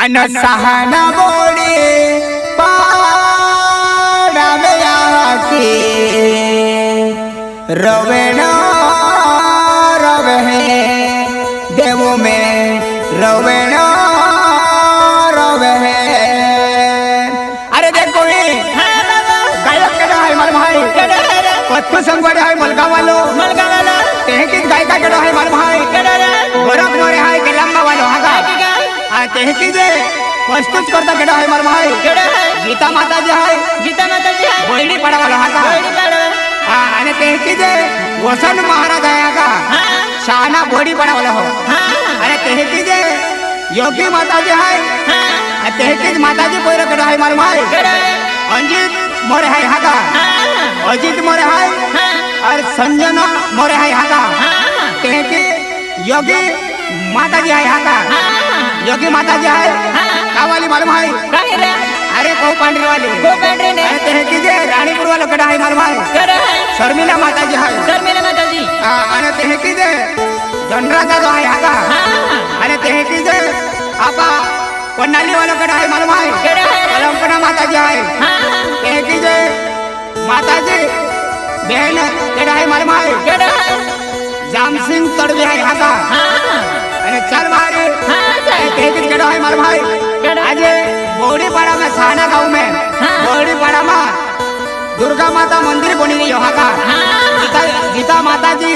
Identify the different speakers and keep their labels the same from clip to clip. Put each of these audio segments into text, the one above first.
Speaker 1: अन सहना बोड़ी पाड़ा में आके रवेण रवे देवो में रवेण रवे। अरे देखो गायक केड़ा है मार भाई पत्थर संगवाड़े है मलगा वालो तेहकीज गायका केड़ा है मार भाई बरफ नोरे है के लंबा वालो हागा तेहकीज प्रस्तुत करता केड़ा है मार भाई गीता माता जी है बोलनी पड़ा वालो हागा आणि तेहकीज वसन महाराज है हागा शाना बोड़ी पड़ा वाला हो। अरे तेहकीज योगी माता जी है तेहकीज माता जी कोई केड़ा है मार भाई अंजित मोरे है हागा अजित मोरे है और संजना मोरे है हागा तेहकीज योगी माता जी है हागा योगी माता जी है कावाली मालूम है अरे को पांडरी वाली अरे तेहकीज रानीपुर वाला केड़ा है मालूम है शर्मिला माता जी है अरे तेहकीज जनराजा जो है हागा अरे तेहकीज आपा पन्नाली वाला केड़ा है मालूम है कलमपना माता जी है तेहकीज माता जी बहन केड़ा है मालूम है जाम सिंह तड़वे है हागा अरे चल मारे तेहकीज केड़ा है मालूम है आज बोड़ीपाड़ा में साना गांव में बोड़ीपाड़ा में दुर्गा माता मंदिर बनी रही हागा गीता माता जी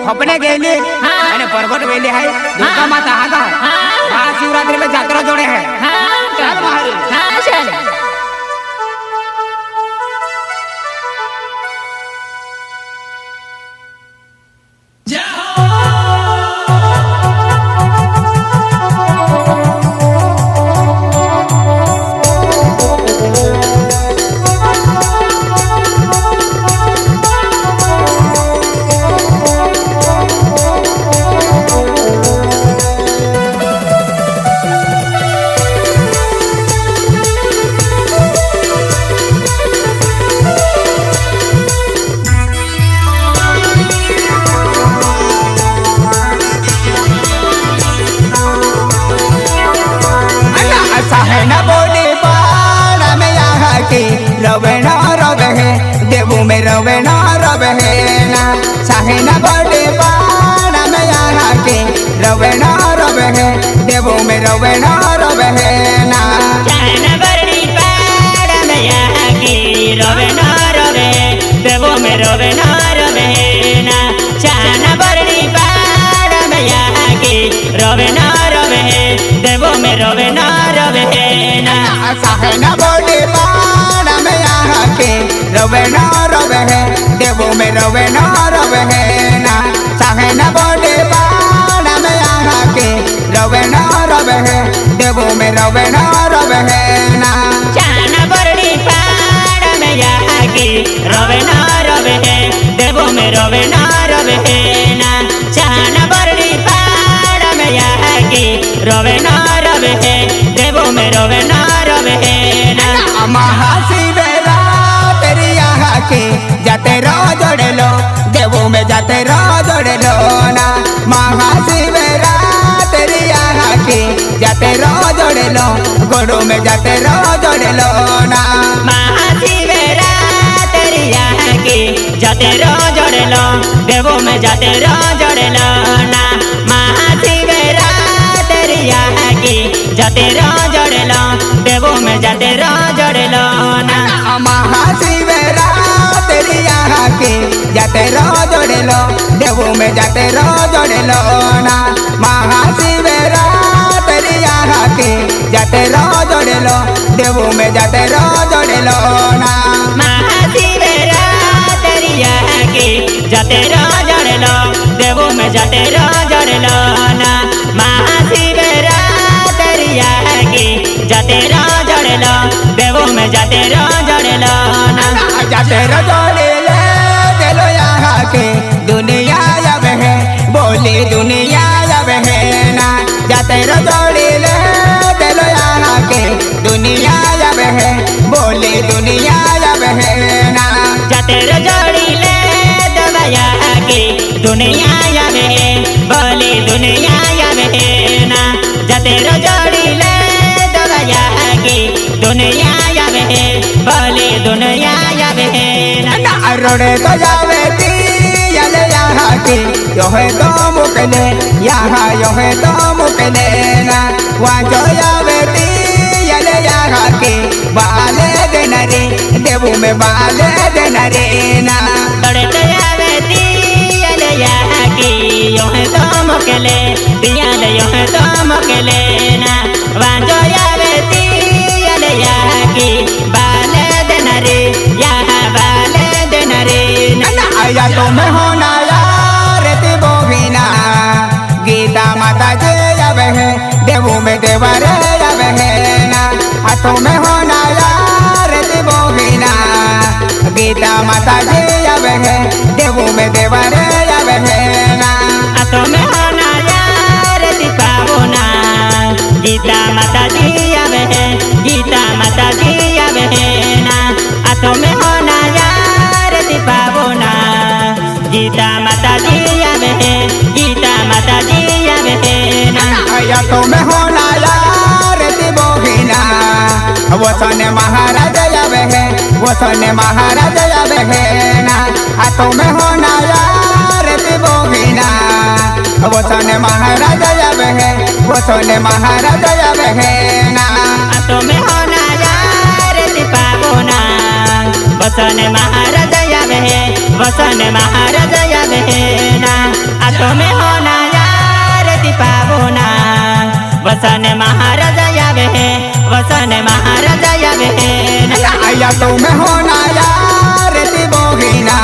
Speaker 1: खपने गेली आणि परगट वेली है दुर्गा माता हागा महाशिवरात्रि में जात्रा जोड़े है चल मारे रवेण रवे देवो में रवेण रवे ना साहेना बड़े पाड़ा में यहाँ के रवेण रवे देवो में रवेण रवे ना
Speaker 2: चाहना बड़ी पाड़ा में यहाँ की रवेण रवे देवो में रवेण रवे ना चाहना बड़ी पाड़ा में यहाँ की रवेण रवे देवो में रवेण रवे ना
Speaker 1: साहेना बड़े पाड़ा में यहाँ के रवेण रवे देवो में रवेण रवे ना साहेना बड़े पाड़ा में यहाँ के रवेण रवे देवो में रवेण रवे ना
Speaker 2: चाहना बड़ी पाड़ा में यहाँ की रवेण रवे देवो में रवेण रवे ना चाहना बड़ी पाड़ा में यहाँ की रवेण रवे देवो में रवेण रवे ना
Speaker 1: महाशिवरात्रि यहाँ के जाते रो जोड़े लो देवो में जाते रो जोड़े लो ना महाशिवरात्रि यहाँ के जाते रो जोड़े लो गोड़ों में जाते रो जोड़े लो ना
Speaker 2: महाशिवरात्रि यहाँ की जाते रो जोड़े लो देवो में जाते रो जोड़े लो ना महाशिवरात्रि यहाँ की जाते रो जोड़े लो देवो में जाते रो जोड़े लो ना
Speaker 1: महाशिवरात्रि यहाँ के जाते रो जोड़े लो देवो में जाते रो जोड़े लो ना महाशिवरात्रि यहाँ के जाते रो जोड़े लो देवो में जाते रो जोड़े लो ना
Speaker 2: महाशिवरात्रि यहाँ की जाते रो जोड़े लो देवो में जाते रो जोड़े लो ना महाशिवरात्रि यहाँ की जाते रो जोड़े लो देवो में जाते रो जोड़े लो ना
Speaker 1: जाते रो जोड़े ले देलो यहाँ के दुनिया जब है बोली दुनिया जब है ना जाते रो जोड़े ले देलो यहाँ के दुनिया जब है बोली दुनिया जब है ना
Speaker 2: जाते रो जोड़ी ले देलो यहाँ की दुनिया जब है बोली दुनिया जब है ना जाते रो जोड़ी ले दुनिया या बहना
Speaker 1: रोड़े तो जावे ती याले यहाँ की यो है तो मुकले यहाँ यो है तो मुकले ना वहाँ जो जावे ती याले यहाँ की बाले देना रे देवू में बाले देना रे ना
Speaker 2: तोड़े तो जावे ती याले यहाँ की यो है तो मुकले दियाले यो है तो मुकले ना वहाँ जो जावे ती याले यहाँ की बाले देना रे यहाँ बाले देना रे ना
Speaker 1: आया तो मैं होना यार ती बोहिना गीता माता जे जावे है देवू में देवरे जावे है ना तो मैं होना यार ती बोहिना गीता माता जे जावे है देवू में देवरे जावे है ना
Speaker 2: तो मैं होना यार ती पावना गीता माता जी आवे है गीता माता जी आवे है ना तो मैं होना यार ती पावना गीता माता जी आवे है गीता माता जी आवे है ना
Speaker 1: आया तो मैं होना यार ती बोहिना वसन महाराज जावे है वसन महाराज जावे है ना तो मैं होना यार ती बोहिना वसन महाराज जावे है वसन महाराज जावे है ना
Speaker 2: तो मैं होना यार ती पावना वसन महाराज आवे है वसन महाराज आवे है ना तो मैं होना यार ती पावना वसन महाराज आवे है वसन महाराज आवे है ना
Speaker 1: आया तो मैं होना यार ती बोहिना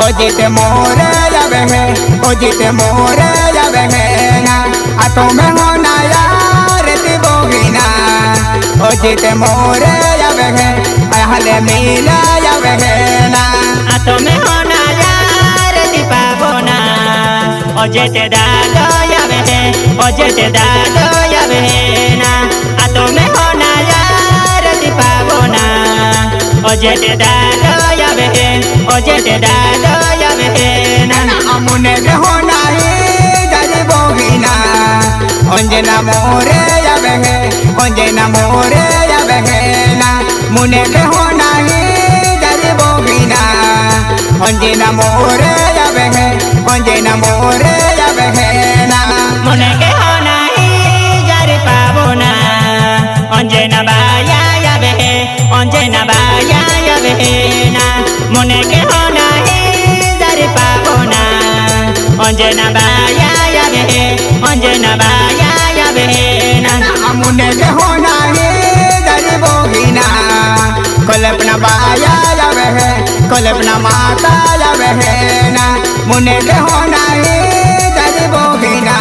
Speaker 1: ओ जीते मोरे जावे है ओ जीते मोरे जावे है ना तो मैं होना यार ती बोहिना ओ जीते मोरे जावे है हले मिला जावे है ना
Speaker 2: तो मैं होना यार ती पावना ओ जेते दादो आवे है ओ जेते दादो आवे है ना तो मैं होना यार ती पावना ओ जेते दादो आवे है ओ जेते दादो आवे है ना
Speaker 1: अमुने के होना ही जाजी बोहिना अंजना मोरे जावे है अंजना मोरे जावे है ना मुने के होना ही जाजी बोहिना अंजना मोरे जावे है अंजना मोरे जावे है ना
Speaker 2: मुने के होना ही जारी पावना अंजना बाया आवे है अंजना बाया आवे है ना मुने के होना ही जारी पावना अंजना बाया आवे है अंजना बाया आवे है ना
Speaker 1: अमुने के होना ही जाजी बोहिना कल्पना बाया जावे है कल्पना माता जावे है ना मुने के होना ही जाजी बोहिना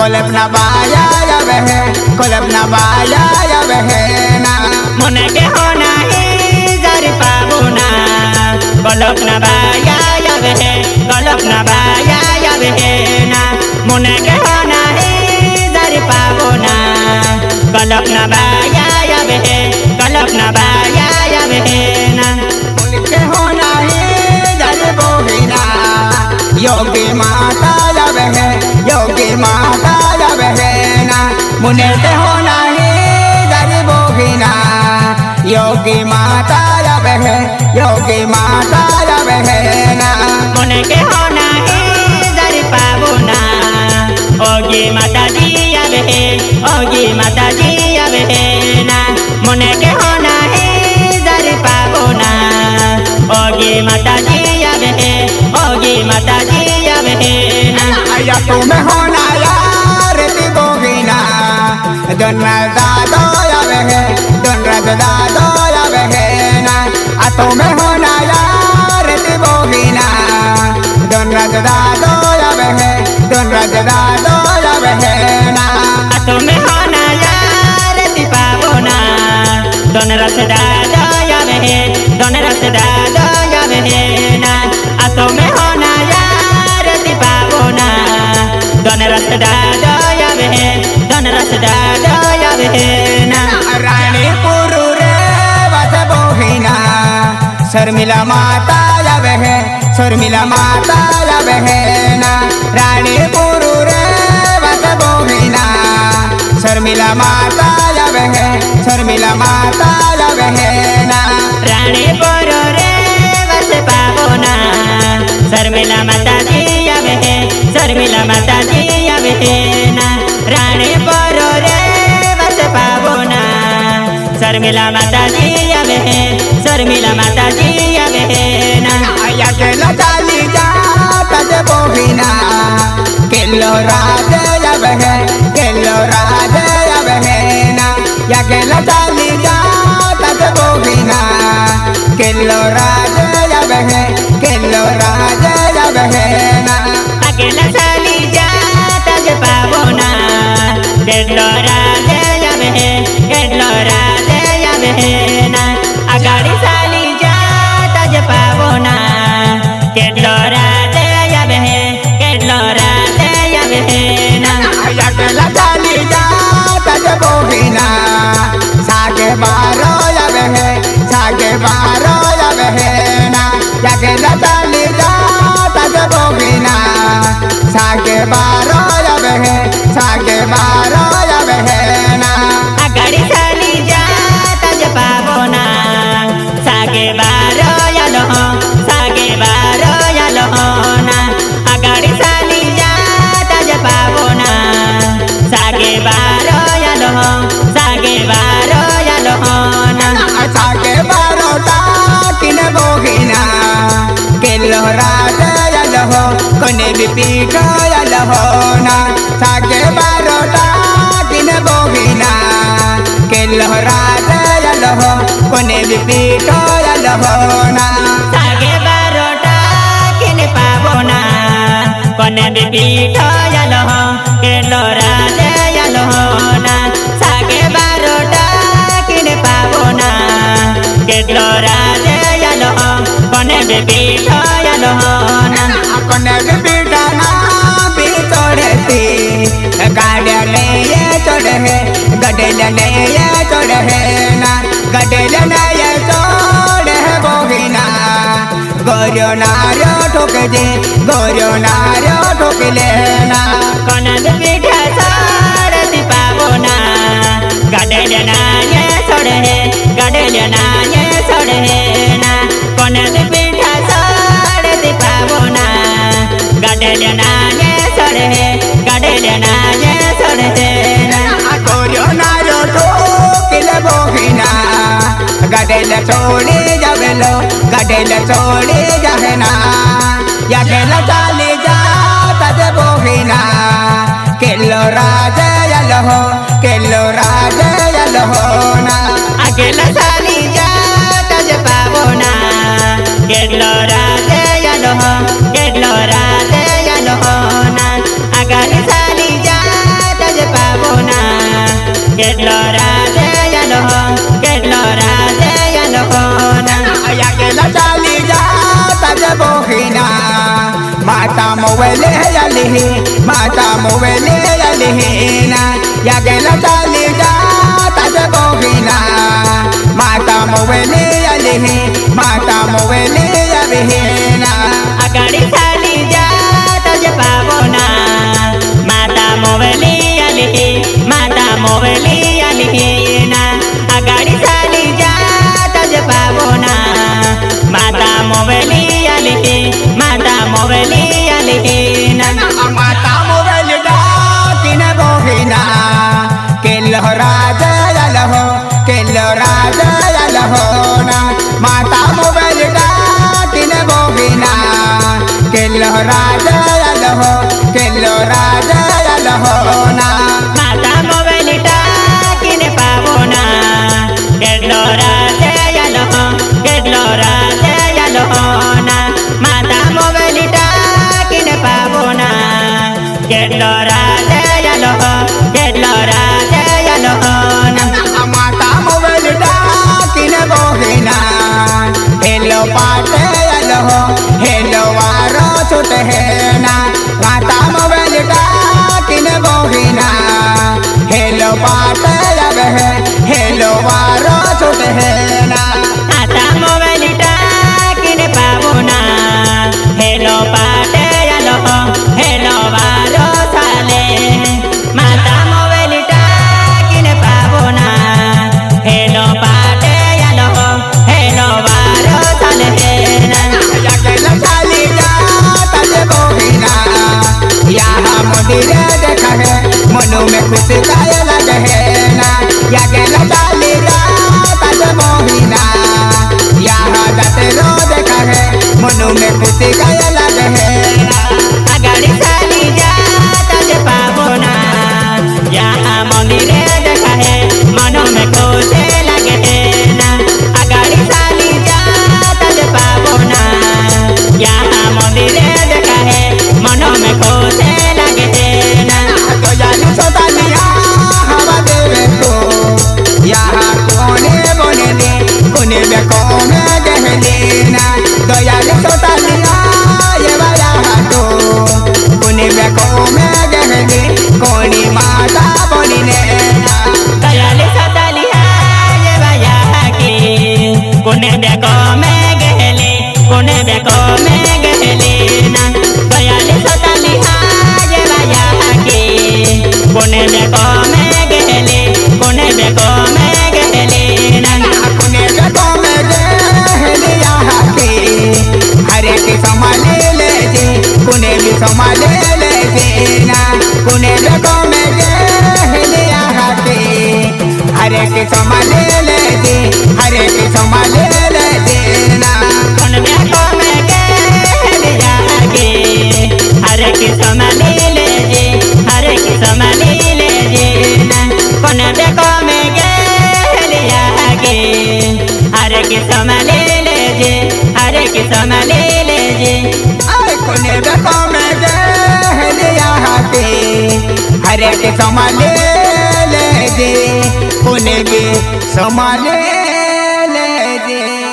Speaker 1: कल्पना बाया जावे है कल्पना बाया जावे है ना
Speaker 2: मुने के होना ही जारी पावना कल्पना बाया आवे है कल्पना बाया आवे है ना मुने के होना ही जारी पावना कल्पना बाया आवे है कल्पना बाया आवे है ना
Speaker 1: के होना ही जाजी बोहिना योगी माता जावे है योगी माता जावे है ना मुने के होना ही जाजी बोहिना योगी माता जावे है योगी माता जावे है ना
Speaker 2: मुने के होना ही जारी पावना ओगी माता जी आवे है ओगी माता जी आवे है ना मुने के होना ही जारी पावना ओगी माता जी आवे है ओगी माता जी आवे है ना
Speaker 1: आया तुम्हें होना यार ती बोहिना दोन दादो आवे है दोन दादो आवे है ना तुम्हें होना यार ती बोहिना दोन दादो आवे है दोन दादो आवे है ना
Speaker 2: तुम्हें होना यार ती पावना दोन दादो आवे है दोन दादो आवे है ना तुम्हें होना यार ती पावना दोन दादो आवे है दोन दादो आवे है ना
Speaker 1: रानी पुरु रे बस बोहिना शर्मिला माता जावे है शर्मिला माता जावे है ना रानी पुरु रे बस बोहिना शर्मिला माता जावे है शर्मिला माता जावे है ना
Speaker 2: शर्मिला माता जी आवे है ना राणे परो रे बस पावोना शर्मिला माता जी आवे है शर्मिला माता जी आवे है ना
Speaker 1: या केला चाली जा तज बोहिना केलो राधे आवे है केलो राधे आवे है ना या केला चाली जा तज बोहिना केलो राधे आवे है केलो राधे आवे है ना
Speaker 2: अकेला साली जा तज पावोना केलो राधे आवे है केलो राधे आवे है ना अगाड़ी साली जा तज पावोना केलो राधे आवे है केलो राधे आवे है ना
Speaker 1: या केला चाली जा तज बोहिना सागे बारो आवे है सागे बारो आवे है ना या केला चाली जा तज बोहिना सागे बारो आवे है सागे बारो आवे है ना
Speaker 2: अगाड़ी साली जा तज पावोना सागे बारो यालो सागे बारो यालो ना अगाड़ी साली जा तज पावोना सागे बारो यालो सागे बारो यालो ना
Speaker 1: सागे बारो किन बोहिना केलो राधे आलो कोने भी पीठो आलो ना सागे बारो किन बोहिना केलो राधे आलो कोने भी पीठो आलो ना
Speaker 2: सागे बारोटा किने पावोना कोने भी पीठो यालो केलो राधे यालो ना सागे बारोटा किने पावोना केलो राधे यालो कोने भी पीठो यालो ना
Speaker 1: कोने भी पीठो ना भी तोड़ती गाड़िया ले ये चढ़े है गडेल ने ये चढ़े है ना गडेल ने ये चढ़े है बोहिना गोरियो नारो ठोक दे गोरियो नारो ठोक लेना
Speaker 2: कोने भी पीठा सारती पावोना गडेल ना ये छोड़े है गडेल ना ये छोड़े है ना कोने भी पीठा सारती पावोना गडेल ना ये छोड़े है गडेल ना ये छोड़े है ना
Speaker 1: गोरियो नारो ठोक ले बोहिना गडेल छोड़ी जावेलो गडेल छोड़ी जाहेना या केला चाली जा तज बोहिना केलो राधे आलो केलो राधे आलो ना
Speaker 2: अकेला साली जा तज पावोना केलो राधे यालो केलो राधे यालो ना अगाड़ी साली जा तज पावोना केलो राधे यालो केलो राधे यालो ना
Speaker 1: या केला चाली जा तज बोहिना माता मोवेले आली माता मोवेले आली ना या केला चाली जा तज बोहिना माता मोवेले आली माता मोवेले आली ना
Speaker 2: अगाड़ी साली जा तज पावोना माता मोवली आली माता मोवली आली ना अगाड़ी साली जा तज पावोना माता मोवली आली माता मोवली आली ना
Speaker 1: माता मोवेले किन बोहिना केलो राधे आलो केलो राधे आलो ना माता मोवेले किन बोहिना केलो राधे आलो केलो राधे आलो ना
Speaker 2: माता मोवली किने पावोना केलो राधे यालो केलो राधे यालो ना माता मोवली किने पावोना केलो राधे यालो केलो राधे यालो ना
Speaker 1: माता मोवेले किन बोहिना हेलो पाटे आलो हेलो वारो छोटे है ना माता मोवेले किन बोहिना हेलो पाटे आवे है हेलो वारो छोटे है ना
Speaker 2: माता मोवली किने पावोना हेलो पाटे यालो हेलो वारो साले माता मोवली किने पावोना हेलो पाटे यालो हेलो वारो साले ना
Speaker 1: या केला चाली जा तज बोहिना मनु में खुशी काय लगे है ना या गेला डाली रात आज मोहिना यहाँ जाते रो देखा है मनु में खुशी काय लगे है ना
Speaker 2: अगाड़ी साली जात आज पावना यहाँ मंदिर देखा है मनो में खुशी लगे है ना अगाड़ी साली जात आज पावना यहाँ मंदिर देखा है मनो में खुशी लगे है ना
Speaker 1: तो जानी सोतालिया हवा देवे तो यहाँ कोने बोने दे कोने में कोने गहले ना तो जानी सोतालिया ये वाला तो कोने में कोने गहले कोनी माता बोनी ने ना
Speaker 2: दयाली सतालिया ये बया की कोने बेको में गहले कोने बेको में गहले ना दयाली सतालिया ये बया की कोने बेको में गहले कोने बेको में गहले ना
Speaker 1: कोने में कोने गहले यहाँ के हरे के संभाले ले जे कोने भी संभाले ले जे ना कोने में कोने गहले यहाँ के हरे के संभाले ले जे हरे के संभाले ले जे ना
Speaker 2: कोने बेको में गहले जाके हरे की संभाले ले जे हरे की संभाले ले जे ना कोने बेको में गहले जाके हरे की संभाले ले जे हरे की संभाले ले जे
Speaker 1: अरे कोने में कोने गहले यहाँ के हरे के संभाले ले जे कोने भी संभाले ले जे।